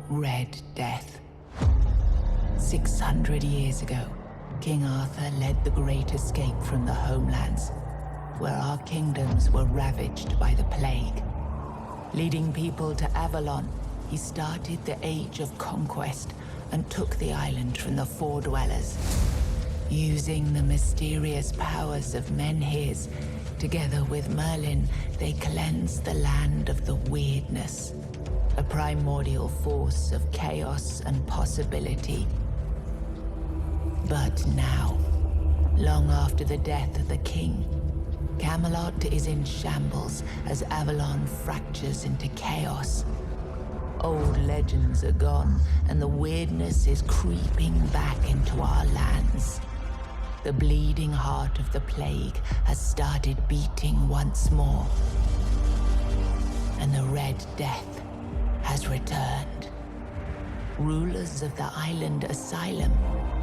Red Death. 600 years ago, King Arthur led the Great Escape from the homelands, where our kingdoms were ravaged by the plague. Leading people to Avalon, he started the Age of Conquest and took the island from the Four Dwellers. Using the mysterious powers of Menhirs, together with Merlin, they cleansed the land of the weirdness, a primordial force of chaos and possibility. But now, long after the death of the king, Camelot is in shambles as Avalon fractures into chaos. Old legends are gone, and the weirdness is creeping back into our lands. The bleeding heart of the plague has started beating once more, and the Red Death has returned. Rulers of the island asylum,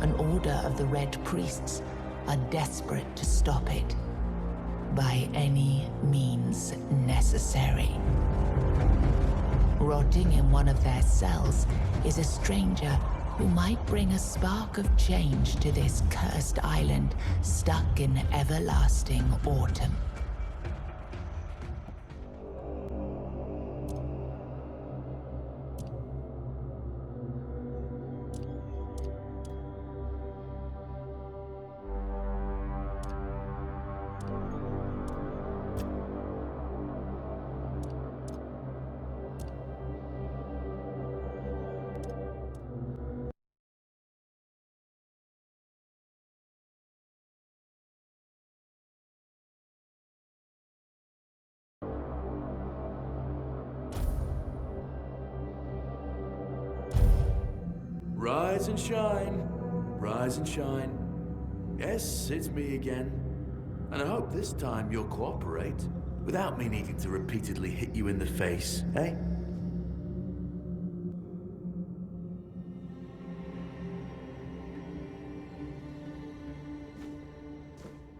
an order of the Red Priests, are desperate to stop it by any means necessary. Rotting in one of their cells is a stranger who might bring a spark of change to this cursed island stuck in everlasting autumn. Rise and shine, rise and shine. Yes, it's me again. And I hope this time you'll cooperate, without me needing to repeatedly hit you in the face, eh?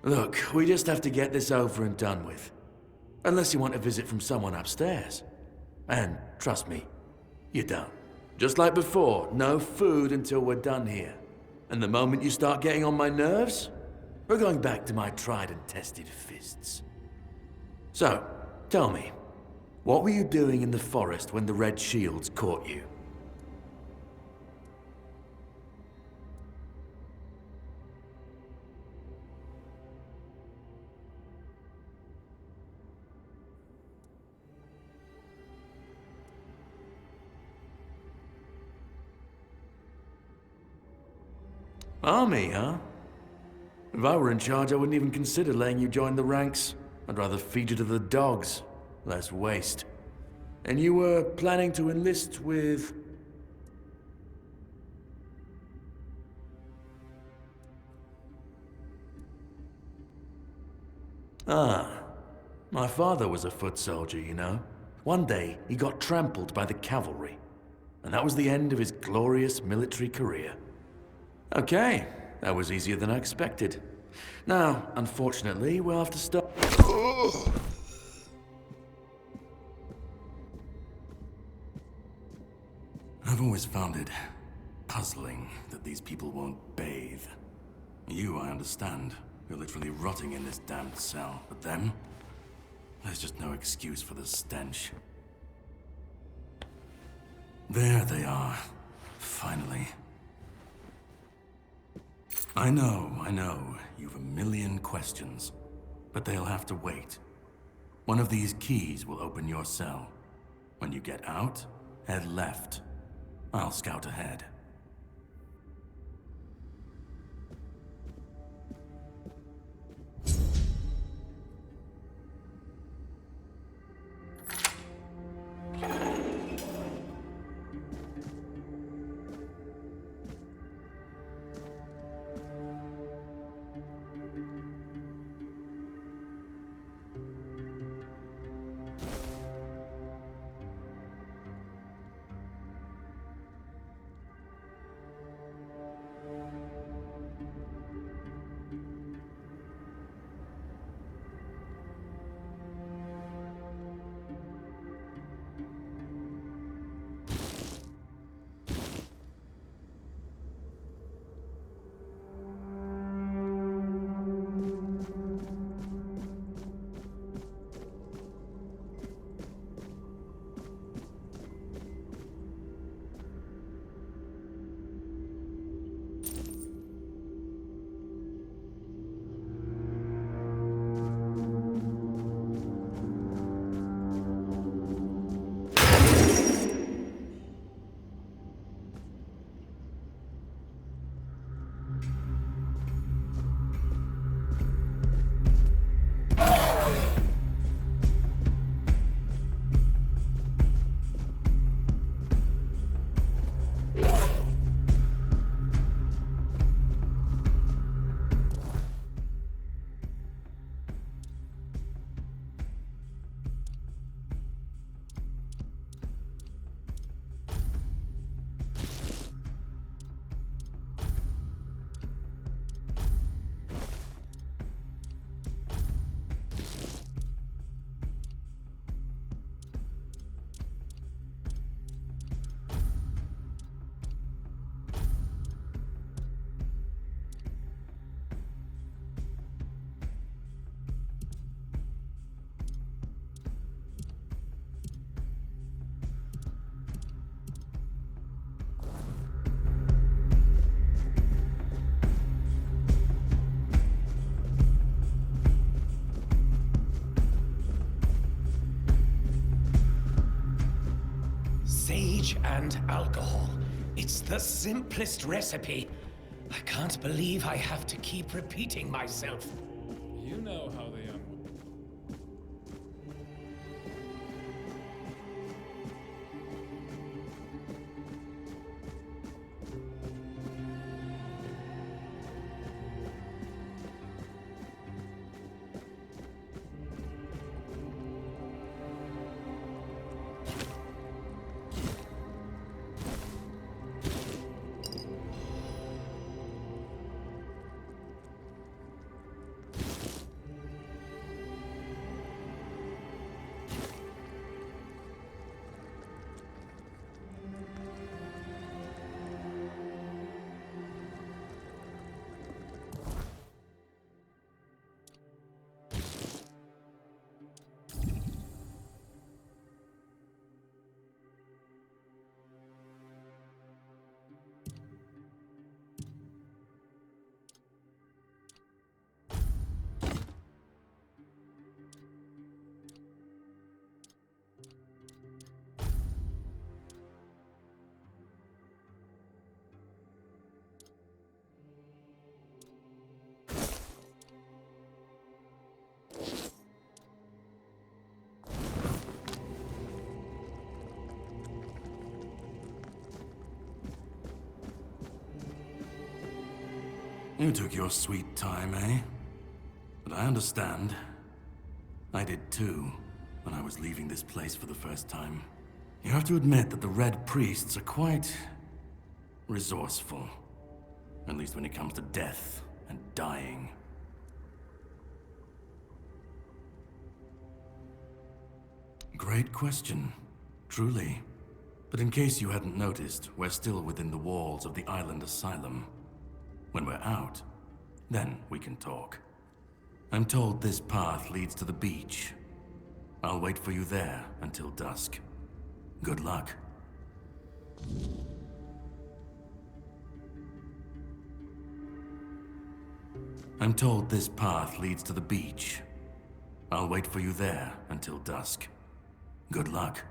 Look, we just have to get this over and done with. Unless you want a visit from someone upstairs. And trust me, you don't. Just like before, no food until we're done here. And the moment you start getting on my nerves, we're going back to my tried and tested fists. So, tell me, what were you doing in the forest when the Red Shields caught you? Army, huh? If I were in charge, I wouldn't even consider letting you join the ranks. I'd rather feed you to the dogs. Less waste. And you were planning to enlist with... Ah, my father was a foot soldier, you know. One day, he got trampled by the cavalry. And that was the end of his glorious military career. Okay, that was easier than I expected. Now, unfortunately, we'll have to stop. I've always found it puzzling that these people won't bathe. You, I understand. You're literally rotting in this damned cell. But them? There's just no excuse for the stench. There they are. Finally. I know. You've a million questions. But they'll have to wait. One of these keys will open your cell. When you get out, head left. I'll scout ahead. and alcohol. It's the simplest recipe. I can't believe I have to keep repeating myself. You know how the young. You took your sweet time, eh? But I understand. I did too, when I was leaving this place for the first time. You have to admit that the Red Priests are quite resourceful. At least when it comes to death and dying. Great question, truly. But in case you hadn't noticed, we're still within the walls of the island asylum. When we're out, then we can talk. I'm told this path leads to the beach. I'll wait for you there until dusk. Good luck. I'm told this path leads to the beach. I'll wait for you there until dusk. Good luck.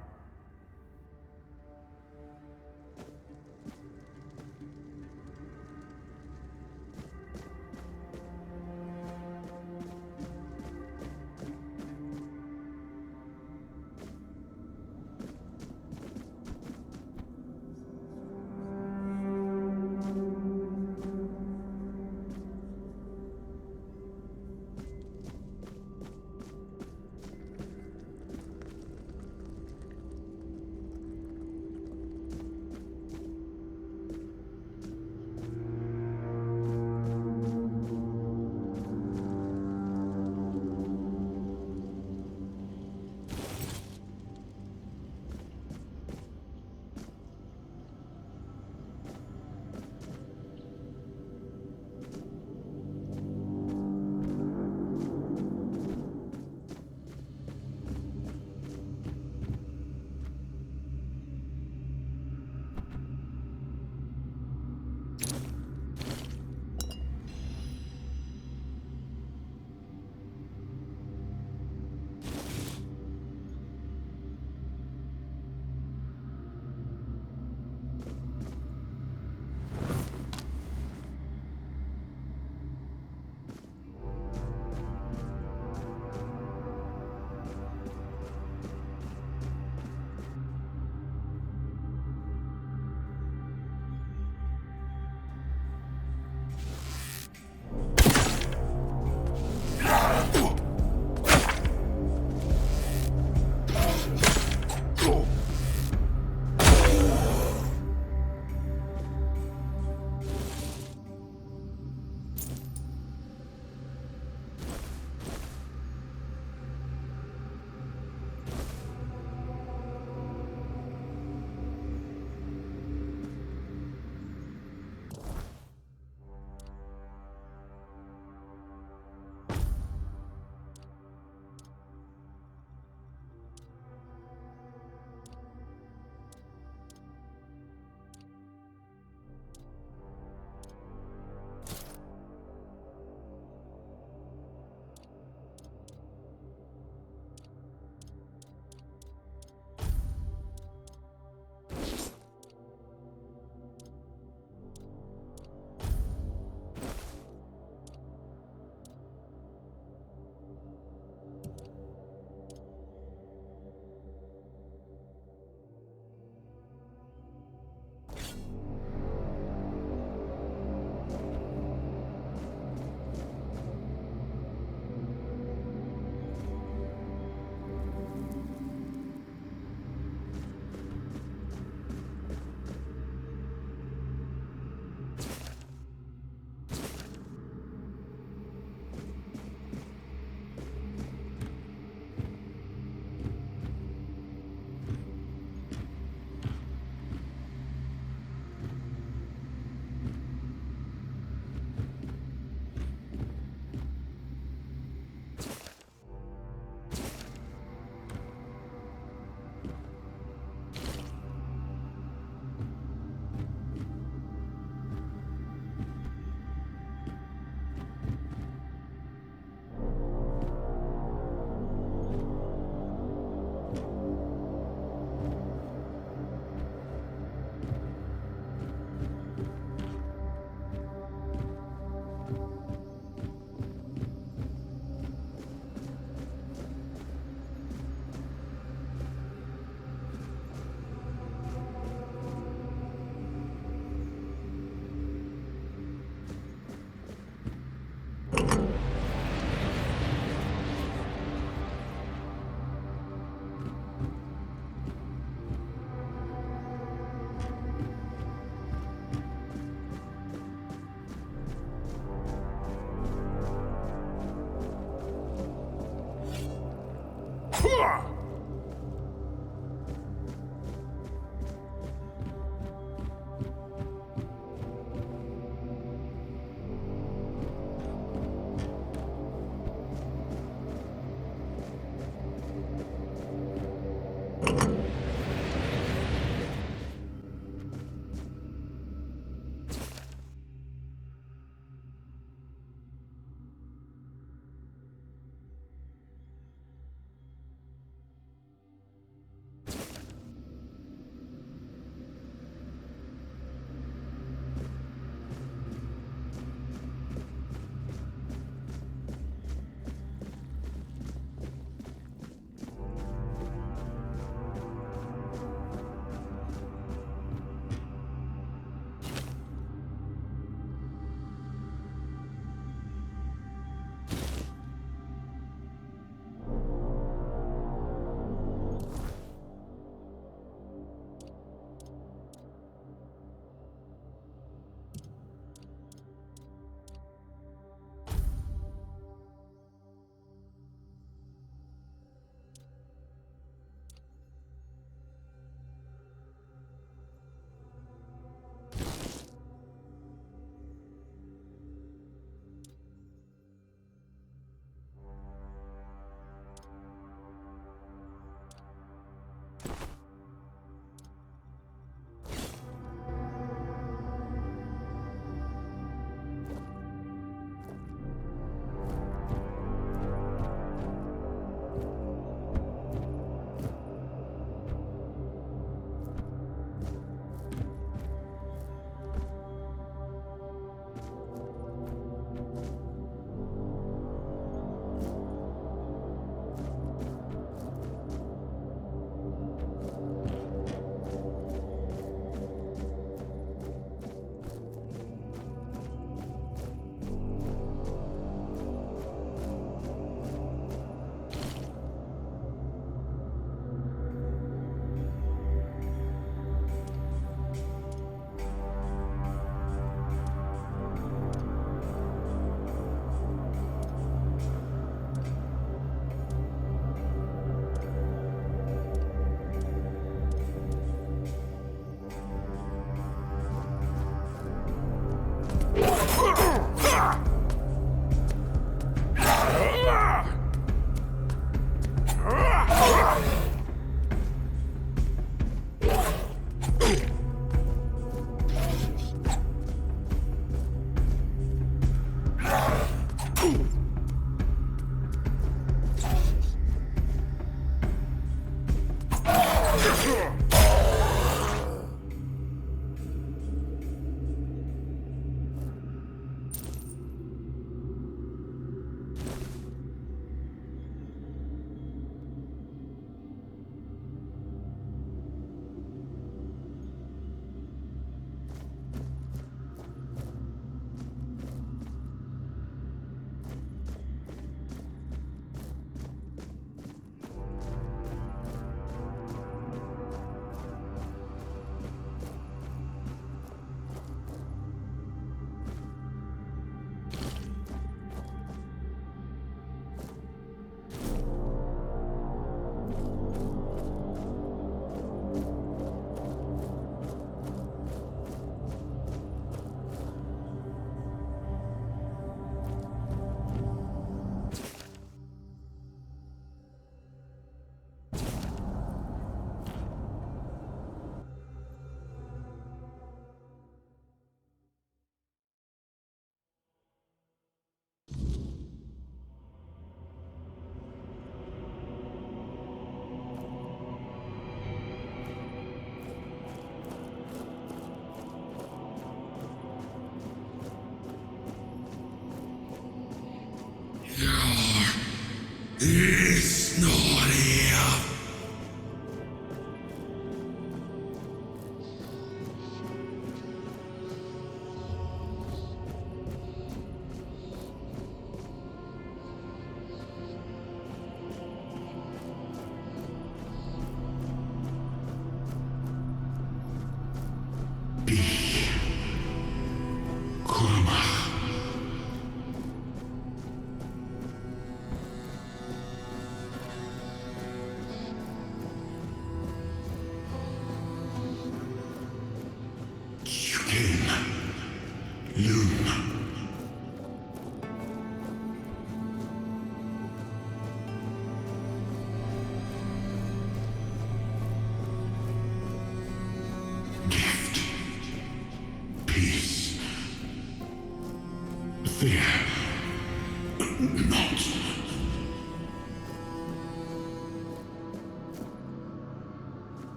It's not here.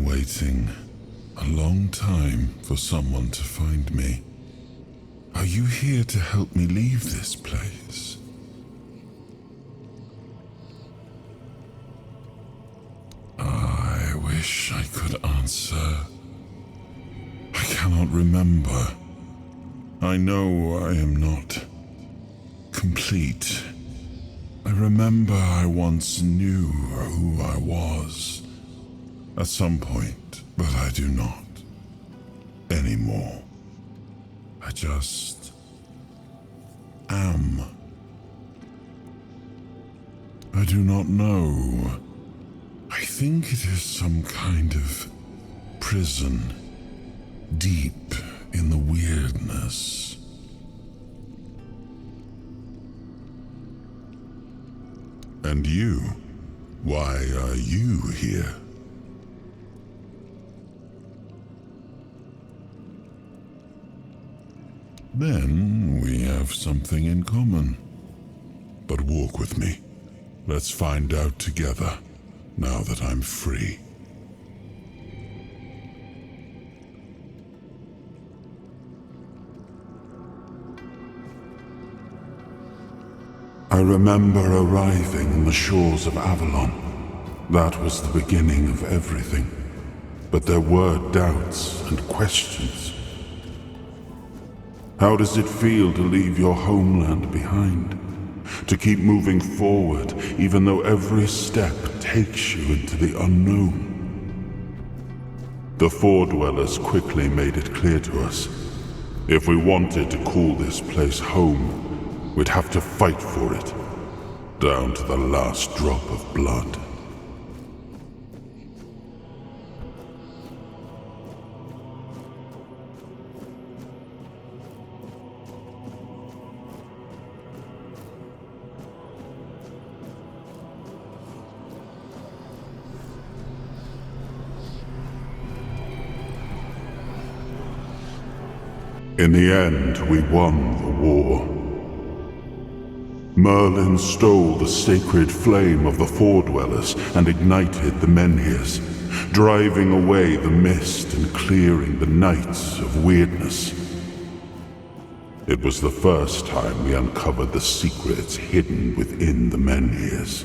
Waiting a long time for someone to find me. Are you here to help me leave this place? I wish I could answer. I cannot remember. I know I am not complete. I remember I once knew who I was. At some point, but I do not anymore. I just am. I do not know. I think it is some kind of prison, deep in the weirdness. And you? Why are you here? Then we have something in common. But walk with me. Let's find out together, now that I'm free. I remember arriving on the shores of Avalon. That was the beginning of everything. But there were doubts and questions. How does it feel to leave your homeland behind? To keep moving forward, even though every step takes you into the unknown? The Four Dwellers quickly made it clear to us. If we wanted to call this place home, we'd have to fight for it, down to the last drop of blood. In the end, we won the war. Merlin stole the sacred flame of the Four Dwellers and ignited the Menhirs, driving away the mist and clearing the nights of weirdness. It was the first time we uncovered the secrets hidden within the Menhirs.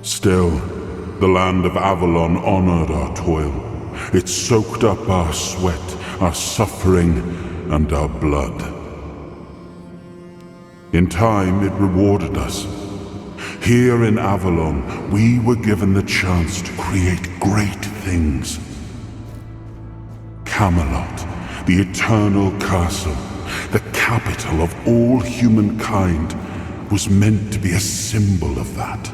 Still, the land of Avalon honored our toil. It soaked up our sweat, our suffering, and our blood. In time, it rewarded us. Here in Avalon, we were given the chance to create great things. Camelot, the eternal castle, the capital of all humankind, was meant to be a symbol of that.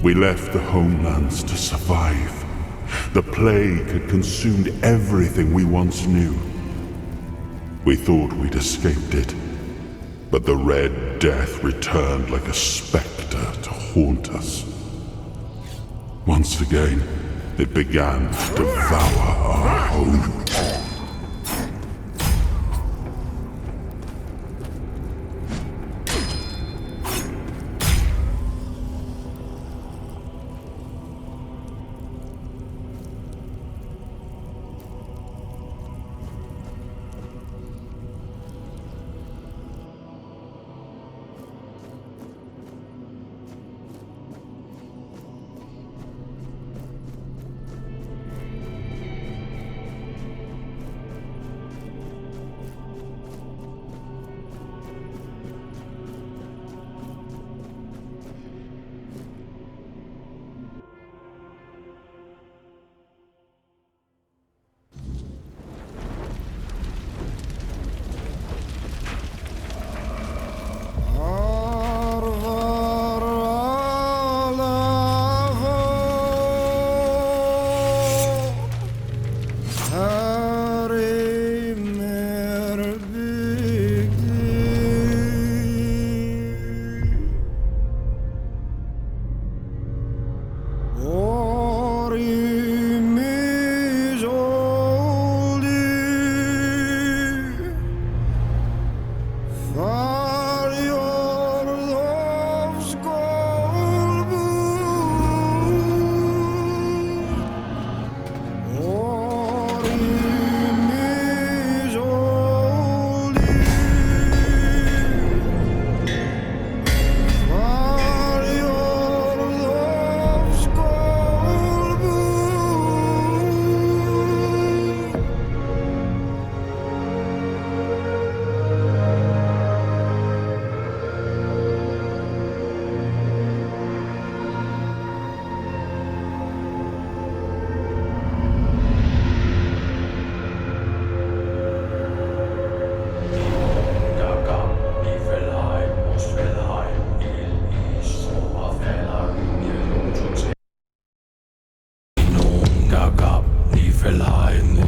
We left the homelands to survive. The plague had consumed everything we once knew. We thought we'd escaped it, but the Red Death returned like a specter to haunt us. Once again, it began to devour our home.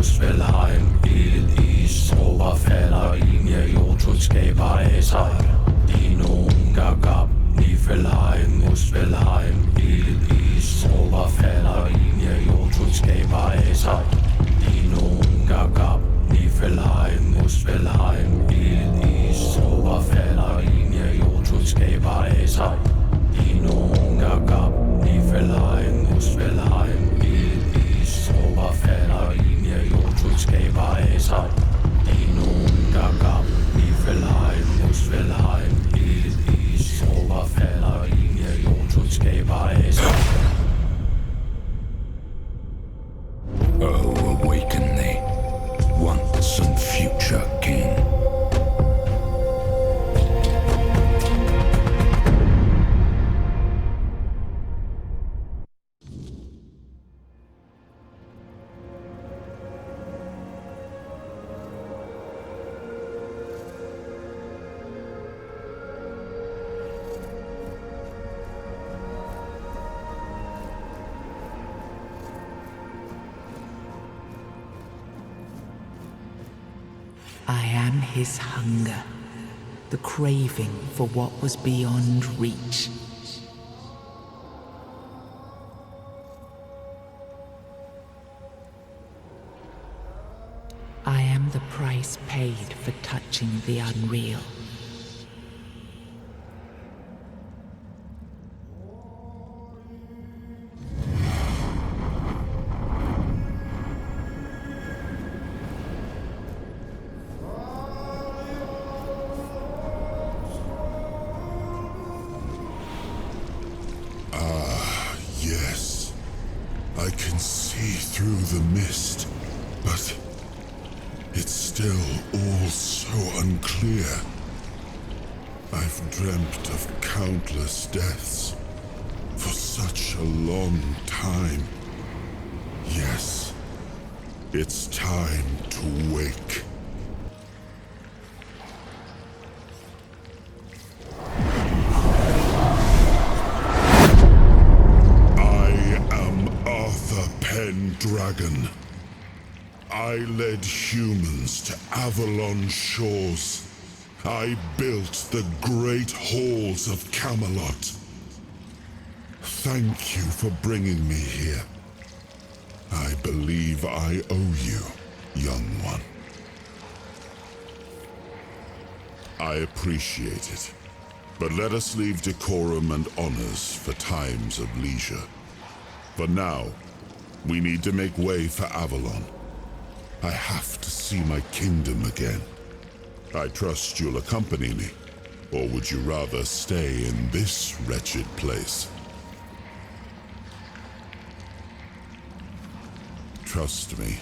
muss vel heim. Ild, is, overfalder en, jeg jordtud skaber af sig. Dino, gagab, ni vel heim, muss vel heim. Ild, is, overfalder en, jeg jordtud skaber af sig. Dino, gagab, ni vel heim, muss vel heim. Ild, is, overfalder en, jeg jordtud skaber af sig. Dino, gagab, ni vel heim, muss vel heim. Ild, is, overfalder en, jeg jordtud skaber af sig. Dino, gagab, ni vel heim, muss vel heim. Ild, is, overfalder en, jeg jordtud skaber af sig. Oh, awaken thee, once and future king. I am his hunger, the craving for what was beyond reach. I am the price paid for touching the unreal. Yes, I can see through the mist, but it's still all so unclear. I've dreamt of countless deaths for such a long time. Yes, it's time to wake. Dragon. I led humans to Avalon shores. I built the great halls of Camelot. Thank you for bringing me here. I believe I owe you, young one. I appreciate it, but let us leave decorum and honors for times of leisure. For now, we need to make way for Avalon. I have to see my kingdom again. I trust you'll accompany me, or would you rather stay in this wretched place? Trust me,